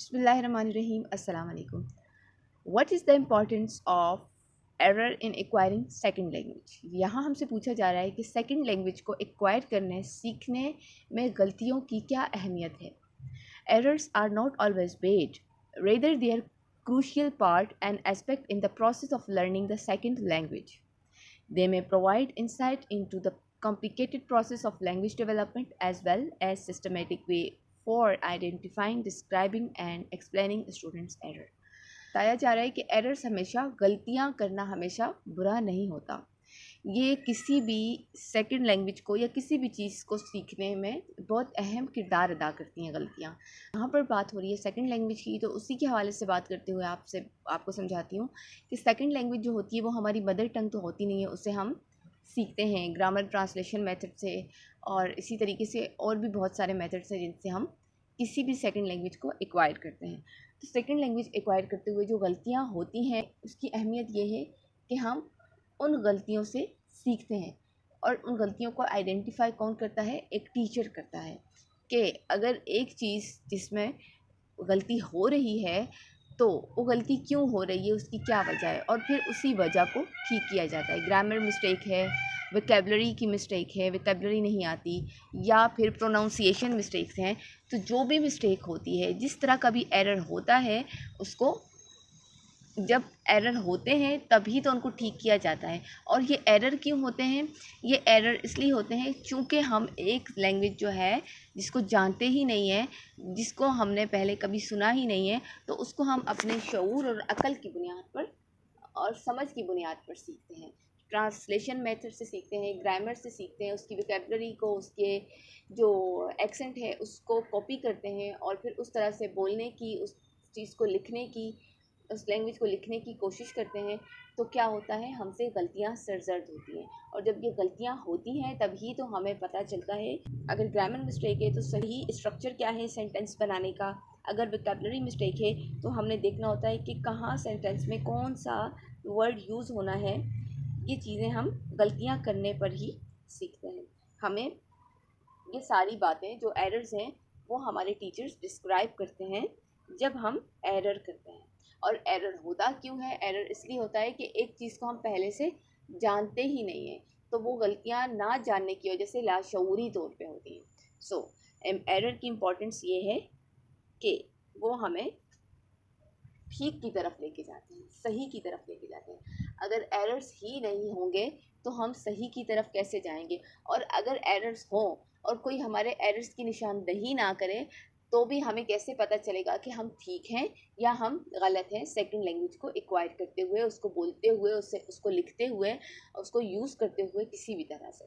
बिस्मिल्लाहिर्रहमानिर्रहीम अस्सलाम वालेकुम। What is the importance of error in acquiring second language. यहाँ हमसे पूछा जा रहा है कि सेकंड लैंग्वेज को एक्वायर करने सीखने में गलतियों की क्या अहमियत है। Errors are not always bad, rather they are crucial part and aspect in the process of learning the second language. They may provide insight into the complicated process of language development as well as systematic way for identifying, describing and explaining students' error. बताया जा रहा है कि errors हमेशा गलतियां करना हमेशा बुरा नहीं होता। ये किसी भी सेकंड लैंग्वेज को या किसी भी चीज़ को सीखने में बहुत अहम किरदार अदा करती हैं गलतियाँ। यहाँ पर बात हो रही है सेकंड लैंग्वेज की, तो उसी के हवाले से बात करते हुए आपको समझाती हूँ कि सेकंड लैंग्वेज जो होती है वो हमारी मदर टंग तो होती नहीं है, उससे हम सीखते हैं ग्रामर ट्रांसलेशन मेथड से, और इसी तरीके से और भी बहुत सारे मेथड्स हैं जिनसे हम किसी भी सेकंड लैंग्वेज को एक्वायर करते हैं। तो सेकंड लैंग्वेज एक्वायर करते हुए जो गलतियाँ होती हैं उसकी अहमियत ये है कि हम उन गलतियों से सीखते हैं, और उन गलतियों को आइडेंटिफाई कौन करता है? एक टीचर करता है कि अगर एक चीज़ जिसमें गलती हो रही है तो वो गलती क्यों हो रही है, उसकी क्या वजह है, और फिर उसी वजह को ठीक किया जाता है। ग्रामर मिस्टेक है, वोकैबुलरी की मिस्टेक है, वोकैबुलरी नहीं आती, या फिर प्रोनाउंसिएशन मिस्टेक्स हैं, तो जो भी मिस्टेक होती है, जिस तरह का भी एरर होता है, उसको जब एरर होते हैं तभी तो उनको ठीक किया जाता है। और ये एरर क्यों होते हैं? ये एरर इसलिए होते हैं क्योंकि हम एक लैंग्वेज जो है जिसको जानते ही नहीं है, जिसको हमने पहले कभी सुना ही नहीं है, तो उसको हम अपने शऊर और अकल की बुनियाद पर और समझ की बुनियाद पर सीखते हैं। ट्रांसलेशन मेथड से सीखते हैं, ग्रामर से सीखते हैं, उसकी वोकैबुलरी को, उसके जो एक्सेंट है उसको कॉपी करते हैं, और फिर उस तरह से बोलने की, उस चीज़ को लिखने की, उस लैंग्वेज को लिखने की कोशिश करते हैं। तो क्या होता है, हमसे गलतियाँ सरजद होती हैं, और जब ये गलतियाँ होती हैं तभी तो हमें पता चलता है। अगर ग्रामर मिस्टेक है तो सही स्ट्रक्चर क्या है सेंटेंस बनाने का, अगर वोकैबुलरी मिस्टेक है तो हमने देखना होता है कि कहाँ सेंटेंस में कौन सा वर्ड यूज़ होना है। ये चीज़ें हम गलतियाँ करने पर ही सीखते हैं। हमें ये सारी बातें जो एरर्स हैं वो हमारे टीचर्स डिस्क्राइब करते हैं जब हम एरर करते हैं। और एरर होता क्यों है? एरर इसलिए होता है कि एक चीज़ को हम पहले से जानते ही नहीं हैं, तो वो गलतियाँ ना जानने की वजह से लाशऊरी तौर पे होती हैं। सो एरर की इम्पोर्टेंस ये है कि वो हमें ठीक की तरफ लेके जाते हैं, सही की तरफ लेके जाते हैं। अगर एरर्स ही नहीं होंगे तो हम सही की तरफ कैसे जाएंगे? और अगर एरर्स हों और कोई हमारे एरर्स की निशानदही ना करे, तो भी हमें कैसे पता चलेगा कि हम ठीक हैं या हम गलत हैं सेकंड लैंग्वेज को एक्वायर करते हुए, उसको बोलते हुए, उसको लिखते हुए, उसको यूज़ करते हुए किसी भी तरह से।